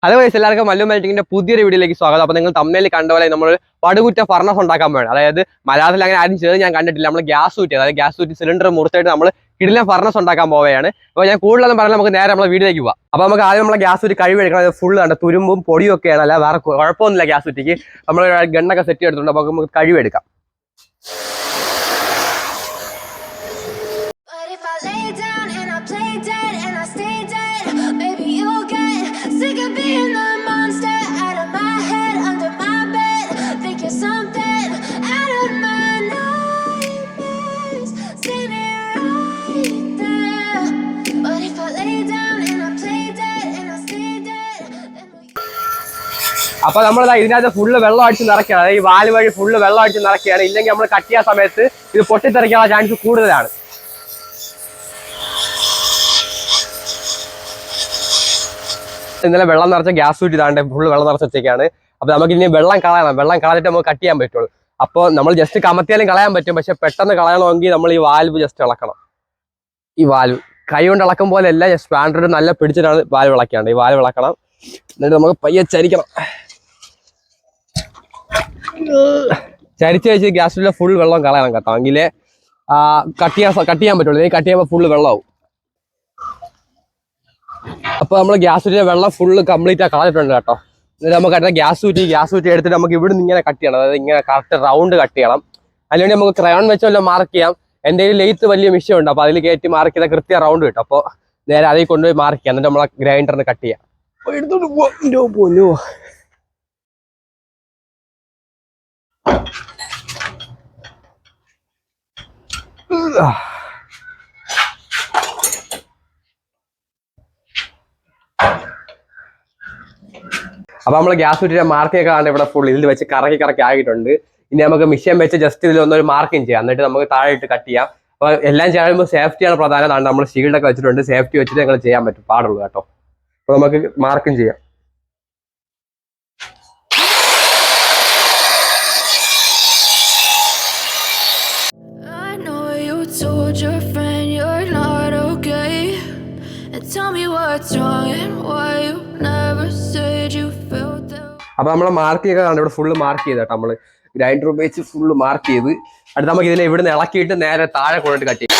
അതുപോലെ എല്ലാവർക്കും മല്ലു മെൽറ്റിങ്ങിന്റെ പുതിയൊരു വീഡിയോയിലേക്ക് സ്വാഗതം. അപ്പോൾ നിങ്ങൾ തമ്മിൽ കണ്ട പോലെ നമ്മൾ പടുകുറ്റ ഫർണസ് ഉണ്ടാക്കാൻ വേണം. അതായത് മലയാളത്തിൽ അങ്ങനെ ആരും ചെയ്ത് ഞാൻ കണ്ടിട്ടില്ല. നമ്മൾ ഗ്യാസ് ഊറ്റി, അതായത് ഗ്യാസ് ഊറ്റി സിലിണ്ടർ മുറിച്ചായിട്ട് നമ്മൾ കിടിലൻ ഫർണസ് ഉണ്ടാക്കാൻ പോവുകയാണ്. അപ്പോൾ ഞാൻ കൂടുതലൊന്നും പറഞ്ഞാൽ നമുക്ക് നേരെ നമ്മളെ വീഡിയോയിലേക്ക് പോകാം. അപ്പോൾ നമുക്ക് ആദ്യം നമ്മളെ ഗ്യാസ് ഊറ്റി കഴിവെടുക്കണം. അത് ഫുള്ള് കണ്ട തുരുമ്പും പൊടിയും ഒക്കെയാണ്, അല്ല വേറെ കുഴപ്പമൊന്നുമില്ല. ഗ്യാസ് ഊറ്റിക്ക് നമ്മൾ ഗണ്ണൊക്കെ സെറ്റ് ചെയ്തിട്ടുണ്ട്. അപ്പോൾ നമുക്ക് കഴിവെടുക്കാം. അപ്പൊ നമ്മൾ ഇതിനകത്ത് ഫുള്ള് വെള്ളം അടിച്ച് നിറയ്ക്കുകയാണ്. അതായത് ഈ വാല് വഴി ഫുള്ള് വെള്ളം അടിച്ച് നിറയ്ക്കുകയാണ്. ഇല്ലെങ്കിൽ നമ്മൾ കട്ട് ചെയ്യാൻ സമയത്ത് ഇത് പൊട്ടിത്തെറിക്കാനുള്ള ചാൻസ് കൂടുതലാണ്. ഇന്നലെ വെള്ളം നിറച്ച ഗ്യാസ് ഊറ്റി താണ്ട് ഫുള്ള് വെള്ളം നിറച്ച് വെച്ചേക്കാണ്. അപ്പൊ നമുക്ക് ഇനി വെള്ളം കളയണം. വെള്ളം കളഞ്ഞിട്ട് നമുക്ക് കട്ട് ചെയ്യാൻ പറ്റുള്ളൂ. അപ്പോൾ നമ്മൾ ജസ്റ്റ് കമത്തിയാലും കളയാൻ പറ്റും. പക്ഷെ പെട്ടെന്ന് കളയണമെങ്കിൽ നമ്മൾ ഈ വാൽവ് ജസ്റ്റ് ഇളക്കണം. ഈ വാൽവ് കൈ കൊണ്ട് ഇളക്കും പോലെ അല്ല, ജസ്റ്റ് സ്പാൻഡർ നല്ല പിടിച്ചിട്ടാണ് വാൽവ് ഇളക്കേണ്ടത്. ഈ വാൽവ് ഇളക്കണം. എന്നിട്ട് നമുക്ക് പയ്യെ ചരിക്കണം. ചരിച്ച് വെച്ച് ഗ്യാസിലെ ഫുൾ വെള്ളം കളയണം കേട്ടോ, എങ്കിലേ കട്ട് ചെയ്യാൻ പറ്റുള്ളൂ. കട്ട് ചെയ്യുമ്പോൾ ഫുള്ള് വെള്ളമാവും. അപ്പൊ നമ്മൾ ഗ്യാസിലെ വെള്ളം ഫുള്ള് കംപ്ലീറ്റ് കളഞ്ഞിട്ടുണ്ട് കേട്ടോ. എന്നിട്ട് നമുക്ക് അടുത്ത ഗ്യാസ് ഊറ്റി എടുത്തിട്ട് നമുക്ക് ഇവിടെ നിന്ന് ഇങ്ങനെ കട്ട് ചെയ്യണം. അതായത് ഇങ്ങനെ കറക്റ്റ് റൗണ്ട് കട്ട് ചെയ്യണം. അതിനുവേണ്ടി നമുക്ക് ക്രയോൺ വെച്ച് വല്ല മാർക്ക് ചെയ്യാം. എൻ്റെ കയ്യിൽ ലെയ്ത്ത് വലിയ മിഷ്യൻ ഉണ്ട്. അപ്പോൾ അതിൽ കയറ്റി മാർക്ക് ചെയ്താൽ കൃത്യ റൗണ്ട് കിട്ടും. അപ്പോൾ നേരെ അതിൽ കൊണ്ടുപോയി മാർക്ക് ചെയ്യാം. എന്നിട്ട് നമ്മളെ ഗ്രൈൻഡറിന് കട്ട് ചെയ്യാം. എടുത്തോണ്ട് പോന്നോ. അപ്പൊ നമ്മൾ ഗ്യാസ് ഊറ്റിയുടെ മാർക്കൊക്കെ ആണ് ഇവിടെ ഫുൾ ഇതിൽ വെച്ച് കറക്കി ആയിട്ടുണ്ട്. ഇനി നമുക്ക് മിഷ്യൻ വെച്ച് ജസ്റ്റ് ഇതിൽ ഒന്നൊരു മാർക്കിങ് ചെയ്യാം. എന്നിട്ട് നമുക്ക് താഴെ ഇട്ട് കട്ട് ചെയ്യാം. അപ്പൊ എല്ലാം ചെയ്യുമ്പോൾ സേഫ്റ്റിയാണ് പ്രധാനം. നമ്മൾ ഷീൽഡൊക്കെ വെച്ചിട്ടുണ്ട്. സേഫ്റ്റി വെച്ചിട്ട് ഞങ്ങൾ ചെയ്യാൻ പറ്റും, പാടുള്ളൂ കേട്ടോ. അപ്പൊ നമുക്ക് മാർക്കും ചെയ്യാം. അപ്പൊ നമ്മളെ മാർക്ക് ചെയ്തൊക്കെ കാണാം. ഇവിടെ ഫുള്ള് മാർക്ക് ചെയ്ത് കേട്ടോ. നമ്മള് ഗ്രൈൻഡർ ഉപയോഗിച്ച് ഫുള്ള് മാർക്ക് ചെയ്ത് അടുത്ത് നമുക്ക് ഇതിനെ ഇവിടുന്ന് ഇളക്കിയിട്ട് നേരെ താഴെ കൊണ്ടിട്ട് കട്ട് ചെയ്യും.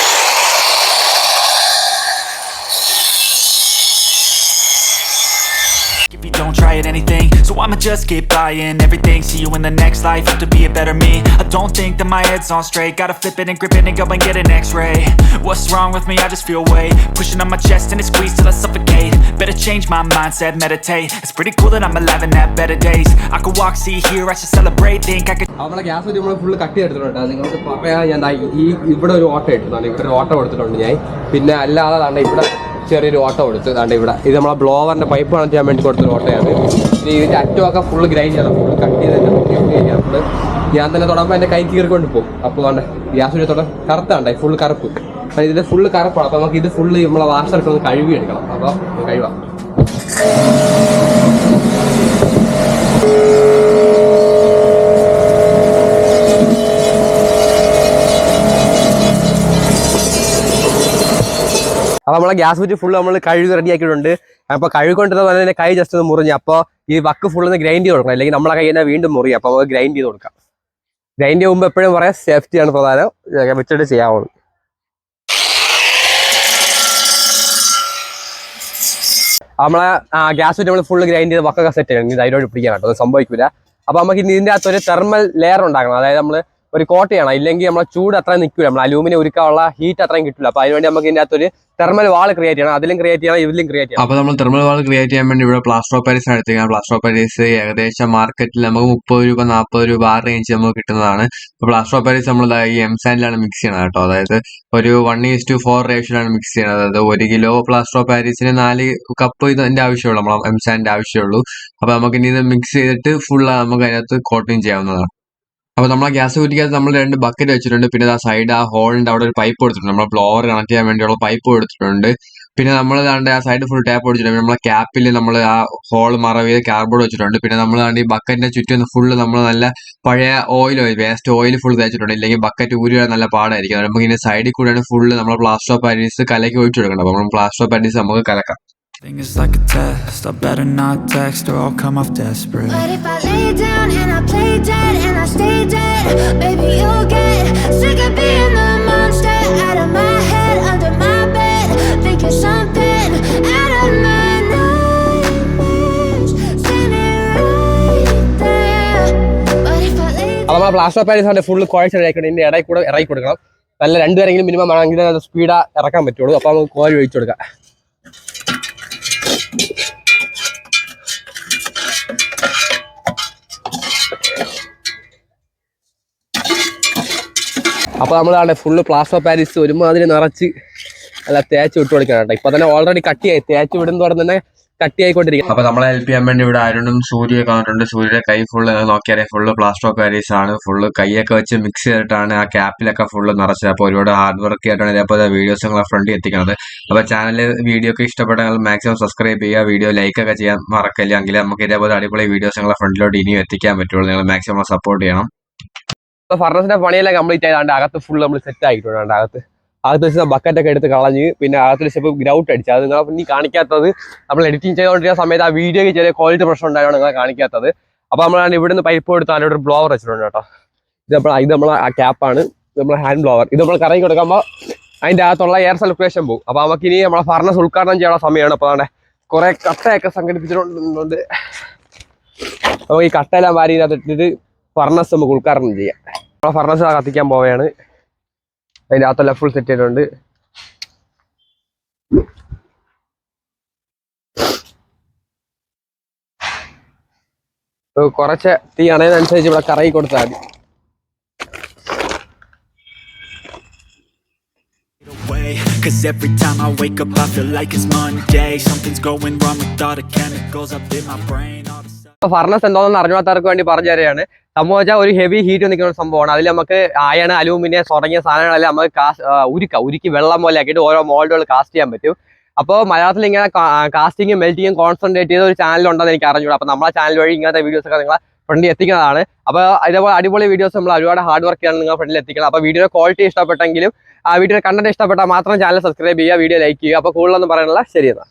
Don't try at anything, so I'ma just keep buying everything. See you in the next life, have to be a better me. I don't think that my head's on straight. Gotta flip it and grip it and go and get an x-ray. What's wrong with me? I just feel weight pushing on my chest and it squeezes till I suffocate. Better change my mindset, meditate. It's pretty cool that I'm alive and have better days. I could walk, see, hear, I should celebrate. Think I could. നമ്മളെ gas ഊറ്റി നമ്മൾ full cut ചെയ്തിട്ടുണ്ട്. നിങ്ങൾക്ക് പറയാൻ ഞാൻ ഇവിടെ ഒരു ഓട്ടം ഇട്ടതാണ്. ഇവിടെ ഒരു ഓട്ടം എടുത്തിട്ടുണ്ട് ഞാൻ. പിന്നെ അല്ലാതെ ഇവിടെ ചെറിയൊരു ഓട്ടം കൊടുത്ത് താണ്ട് ഇവിടെ ഇത് നമ്മളെ ബ്ലോവറിന്റെ പൈപ്പ് കണക്ട് ചെയ്യാൻ വേണ്ടി കൊടുത്തൊരു ഓട്ടയാണ്. ഇനി ഇതിന്റെ അറ്റമൊക്കെ ഫുള്ള് ഗ്രൈൻഡ് ചെയ്യണം. ഫുള്ള് കട്ട് ചെയ്തിട്ട് നമ്മള് ഞാൻ തന്നെ തുടങ്ങുമ്പോൾ എൻ്റെ കൈ കീറിക്കൊണ്ട് പോകും. അപ്പോൾ വേണ്ട ഗ്യാസ് ഊറ്റി കറുത്താണ്ടായി ഫുള്ള് കറുപ്പ്. അപ്പം ഇതിന്റെ ഫുള്ള് കറുപ്പാണ്. അപ്പോൾ നമുക്ക് ഇത് ഫുള്ള് നമ്മളെ വാഷറൊക്കെ ഒന്ന് കഴുകി എടുക്കണം. അപ്പോൾ കഴിവാം. അപ്പോൾ നമ്മളെ ഗ്യാസ് ഊറ്റി ഫുള്ള് നമ്മൾ കഴുകി റെഡിയാക്കിയിട്ടുണ്ട്. അപ്പോൾ കഴുകൊണ്ടിരുന്ന പോലെ തന്നെ കൈ ജസ്റ്റ് ഒന്ന് മുറിഞ്ഞു. അപ്പോൾ ഈ വക്ക് ഫുള്ള് ഒന്ന് ഗ്രൈൻഡ് ചെയ്ത് കൊടുക്കണം. അല്ലെങ്കിൽ നമ്മളെ കൈ തന്നെ വീണ്ടും മുറിയും. അപ്പോൾ നമുക്ക് ഗ്രൈൻഡ് ചെയ്ത് കൊടുക്കാം. ഗ്രൈൻഡ് ചെയ്യുമ്പോൾ എപ്പോഴും പറയാം സേഫ്റ്റിയാണ് പ്രധാനം. വെച്ചിട്ട് ചെയ്യാവുള്ളൂ. നമ്മളെ ഗ്യാസ് ഊറ്റി നമ്മൾ ഫുള്ള് ഗ്രൈൻഡ് ചെയ്ത് വക്കൊക്കെ സെറ്റ് ചെയ്യണം. ഇത് അതിനോട് പിടിക്കാൻ കേട്ടോ, അത് സംഭവിക്കില്ല. അപ്പോൾ നമുക്ക് ഇതിൻ്റെ അകത്തൊരു തെർമൽ ലെയർ ഉണ്ടാക്കണം. അതായത് നമ്മൾ ഒരു കോട്ട് ചെയ്യണം. ഇല്ലെങ്കിൽ നമ്മളെ ചൂട് അത്രയും നിൽക്കില്ല. നമ്മൾ അലൂമിനിയം ഉരുക്കാനുള്ള ഹീറ്റ് അത്രയും കിട്ടില്ല. അപ്പോൾ അതിനുവേണ്ടി നമുക്ക് ഇതിൻ്റെ അകത്തൊരു തെർമൽ വാൾ ക്രിയേറ്റ് ചെയ്യണം. അതിലും ക്രിയേറ്റ് ചെയ്യണം, ഇതിലും ക്രിയേറ്റ് ചെയ്യണം. അപ്പോൾ നമ്മൾ തെർമൽ വാൾ ക്രിയേറ്റ് ചെയ്യാൻ വേണ്ടി ഇവിടെ പ്ലാസ്റ്റർ ഓഫ് പാരീസ് എടുത്തേക്കാം. പ്ലാസ്റ്റർ ഓഫ് പാരീസ് ഏകദേശം മാർക്കറ്റിൽ നമുക്ക് 30 രൂപ 40 രൂപ ആ റേഞ്ച് നമുക്ക് കിട്ടുന്നതാണ്. അപ്പോൾ പ്ലാസ്റ്റർ ഓഫ് പാരീസ് നമ്മൾ ഈ എംസാൻഡിലാണ് മിക്സ് ചെയ്യണത് കേട്ടോ. അതായത് ഒരു 1:4 റേഷ്യോയിലാണ് മിക്സ് ചെയ്യുന്നത്. അതായത് 1 കിലോ പ്ലാസ്റ്റർ ഓഫ് പാരീസിന് 4 കപ്പ് ഇതിന്റെ ആവശ്യമുള്ളൂ, നമ്മൾ എംസാൻഡിന്റെ ആവശ്യമുള്ളൂ. അപ്പോൾ നമുക്ക് ഇനി ഇത് മിക്സ് ചെയ്തിട്ട് ഫുൾ നമുക്ക് അതിനകത്ത് കോട്ടിങ് ചെയ്യാവുന്നതാണ്. അപ്പോൾ നമ്മളെ ഗ്യാസ് ഊറ്റിക്കകത്ത് നമ്മൾ 2 ബക്കറ്റ് വെച്ചിട്ടുണ്ട്. പിന്നെ ആ സൈഡ് ആ ഹോളിന്റെ അവിടെ ഒരു പൈപ്പ് കൊടുത്തിട്ടുണ്ട്. നമ്മൾ ബ്ലോവർ കണക്ട് ചെയ്യാൻ വേണ്ടിയുള്ള പൈപ്പ് കൊടുത്തിട്ടുണ്ട്. പിന്നെ നമ്മൾ ആ സൈഡ് ഫുൾ ടാപ്പ് കൊടുത്തിട്ടുണ്ട്. നമ്മളെ ക്യാപ്പിൽ നമ്മൾ ആ ഹോൾ മറവ് ചെയ്ത് കാർഡ്ബോർഡ് വെച്ചിട്ടുണ്ട്. പിന്നെ നമ്മൾ ഈ ബക്കറ്റിന്റെ ചുറ്റും ഫുള്ള് നമ്മൾ നല്ല പഴയ വേസ്റ്റ് ഓയിൽ ഫുൾ തേച്ചിട്ടുണ്ട്. ഇല്ലെങ്കിൽ ബക്കറ്റ് ഊരി നല്ല പാടായിരിക്കും. നമുക്ക് ഇതിന്റെ സൈഡിൽ കൂടെയാണ് ഫുള്ള് നമ്മൾ പ്ലാസ്റ്റർ ഓഫ് പാരീസ് കലക്കി ഒഴിച്ചു കൊടുക്കണം. അപ്പോൾ നമ്മൾ പ്ലാസ്റ്റർ ഓഫ് പാരീസ് നമുക്ക് കലക്കാം. Thing is like a test, I better not text or I'll come off desperate. But if I lay down and I play dead and I stay dead, baby you'll get sick of being the monster out of my head, under my bed, thinking something out of my nightmares, standing right there. But if I lay അപ്പോൾ നമ്മൾ plaster of Paris full കുഴച്ചിടക്കണം. ഇതിൻ്റെ ഇടയിൽ കൂടെ ഇറക്കി കൊടുക്കണം. നല്ല രണ്ടുപേരെങ്കിലും minimum ആണെങ്കിൽ അത് സ്പീഡാ ഇറക്കാൻ പറ്റുള്ളൂ. അപ്പോൾ നമുക്ക് കോരി ഒഴിച്ചു കൊടുക്കാം. അപ്പോൾ നമ്മളാണ് ഫുള്ള് പ്ലാസ്റ്റർ ഓഫ് പാരീസ് ഒരുമാതിരി നിറച്ച് അല്ല തേച്ച് വിട്ട് കൊടുക്കണം കേട്ടോ. ഇപ്പൊ തന്നെ ഓൾറെഡി കട്ടിയായി, തേച്ച് വിടുന്നതോടെ തന്നെ കട്ടിയായിക്കൊണ്ടിരിക്കും. അപ്പൊ നമ്മളെ ഹെൽപ്പ് ചെയ്യാൻ വേണ്ടി ഇവിടെ അരുണും സൂര്യയൊക്കെ വന്നിട്ടുണ്ട്. സൂര്യയുടെ കൈ ഫുള്ള് നോക്കിയാൽ ഫുള്ള് പ്ലാസ്റ്റർ ഓഫ് പാരീസ് ആണ്. ഫുള്ള് കൈയൊക്കെ വെച്ച് മിക്സ് ചെയ്തിട്ടാണ് ആ ക്യാപ്പിലൊക്കെ ഫുള്ള് നിറച്ചത്. അപ്പോൾ ഒരുപാട് ഹാർഡ് വർക്ക് ചെയ്തിട്ടാണ് ഇതേപോലെ വീഡിയോസ് നിങ്ങളെ ഫ്രണ്ടിൽ എത്തിക്കുന്നത്. അപ്പോൾ ചാനൽ വീഡിയോ ഒക്കെ ഇഷ്ടപ്പെട്ടാൽ മാക്സിമം സബ്സ്ക്രൈബ് ചെയ്യുക, വീഡിയോ ലൈക്ക് ഒക്കെ ചെയ്യാൻ മറക്കില്ല. എങ്കിൽ നമുക്ക് ഇതേപോലെ അടിപൊളി വീഡിയോസ് നിങ്ങളെ ഫ്രണ്ടിലോട്ട് ഇനിയും എത്തിക്കാൻ പറ്റുള്ളൂ. നിങ്ങൾ മാക്സിമം സപ്പോർട്ട് ചെയ്യണം. ഫർണസിന്റെ പണിയെല്ലാം കംപ്ലീറ്റ് ആയതാണ്ട് അകത്ത് ഫുള്ള് നമ്മൾ സെറ്റ് ആയിട്ടുണ്ട്. അകത്ത് വെച്ച് ബക്കറ്റൊക്കെ എടുത്ത് കളഞ്ഞ് പിന്നെ അകത്തൊരു സ്റ്റെപ്പ് ഗ്രൗട്ട് അടിച്ച്. അത് നിങ്ങൾ ഇനി കാണിക്കാത്തത് നമ്മൾ എഡിറ്റിംഗ് ചെയ്തുകൊണ്ടിരിക്കുന്ന സമയത്ത് ആ വീഡിയോയ്ക്ക് ചെറിയ ക്വാളിറ്റി പ്രശ്നം ഉണ്ടായതാണ് നിങ്ങളെ കാണിക്കാത്തത്. അപ്പോൾ നമ്മളാണ് ഇവിടുന്ന് പൈപ്പ് എടുത്ത് അതിൻ്റെ ഒരു ബ്ലോവർ വെച്ചിട്ടുണ്ട് കേട്ടോ. ഇത് നമ്മൾ ആ ക്യാപ്പാണ്, നമ്മൾ ഹാൻഡ് ബ്ലോവർ. ഇത് നമ്മൾ കറങ്ങി കൊടുക്കുമ്പോൾ അതിൻ്റെ അകത്തുള്ള എയർ സർക്കുലേഷൻ പോകും. അപ്പോൾ നമുക്ക് ഇനി നമ്മളെ ഫർണസ് ഉദ്ഘാടനം ചെയ്യാനുള്ള സമയമാണ്. അപ്പോൾ അവിടെ കുറേ കട്ടയൊക്കെ സംഘടിപ്പിച്ചിട്ടുണ്ട്. അപ്പോൾ ഈ കട്ടയെല്ലാം വാരി ഇതിനകത്തിട്ടിട്ട് ഫർണസ് നമുക്ക് ഉദ്ഘാടനം ചെയ്യാം. നമ്മളെ ഫർണസ് കത്തിക്കാൻ പോവുകയാണ്. അതിൻ്റെ അകത്തെല്ലാം ഫുൾ സെറ്റ് ചെയ്തിട്ടുണ്ട്. കുറച്ച് തീ അണയുന്നതനുസരിച്ച് ഇവിടെ കറങ്ങി കൊടുത്താൽ മതി. Cause every time I wake up I feel like it's Monday. Something's going wrong with all the chemicals up in my brain. Furnace എന്താണെന്ന് അറിഞ്ഞാത്തവർക്ക് വേണ്ടി പറഞ്ഞു തരികയാണ്. സംഭവം വെച്ചാൽ ഒരു ഹെവി ഹീറ്റ് നിൽക്കുന്ന സംഭവമാണ്. അതിൽ നമുക്ക് അയൺ, അലൂമിനിയം തുടങ്ങിയ സാധനങ്ങളെല്ലാം നമുക്ക് ഉരുക്കി വെള്ളം പോലെ ആക്കിയിട്ട് ഓരോ മോൾഡുകൾ കാസ്റ്റ് ചെയ്യാൻ പറ്റും. അപ്പോൾ മലയാളത്തിൽ ഇങ്ങനെ കാസ്റ്റിങ്ങും മെൽറ്റിങ്ങും കോൺസെൻട്രേറ്റ് ചെയ്ത ഒരു ചാനലുണ്ടെന്ന് എനിക്ക് അറിഞ്ഞൂടാ. അപ്പോൾ നമ്മളെ ചാനൽ വഴി ഇങ്ങനത്തെ വീഡിയോസ് ഒക്കെ നിങ്ങളെ ഫ്രണ്ടിൽ എത്തിക്കുന്നതാണ്. അപ്പോൾ ഇതേപോലെ അടിപൊളി വീഡിയോസ് നമ്മൾ ഒരുപാട് ഹാർഡ് വർക്ക് ചെയ്യാണ് നിങ്ങൾ ഫ്രണ്ടിൽ എത്തിക്കണം. അപ്പോൾ വീഡിയോ ക്വാളിറ്റി ഇഷ്ടപ്പെട്ടെങ്കിലും ആ വീഡിയോ കണ്ടന്റ് ഇഷ്ടപ്പെട്ടാൽ മാത്രം ചാനൽ സബ്സ്ക്രൈബ് ചെയ്യുക, വീഡിയോ ലൈക്ക് ചെയ്യുക. അപ്പോൾ കൂടുതലൊന്നും പറയാനുള്ള ശരി എന്നാൽ.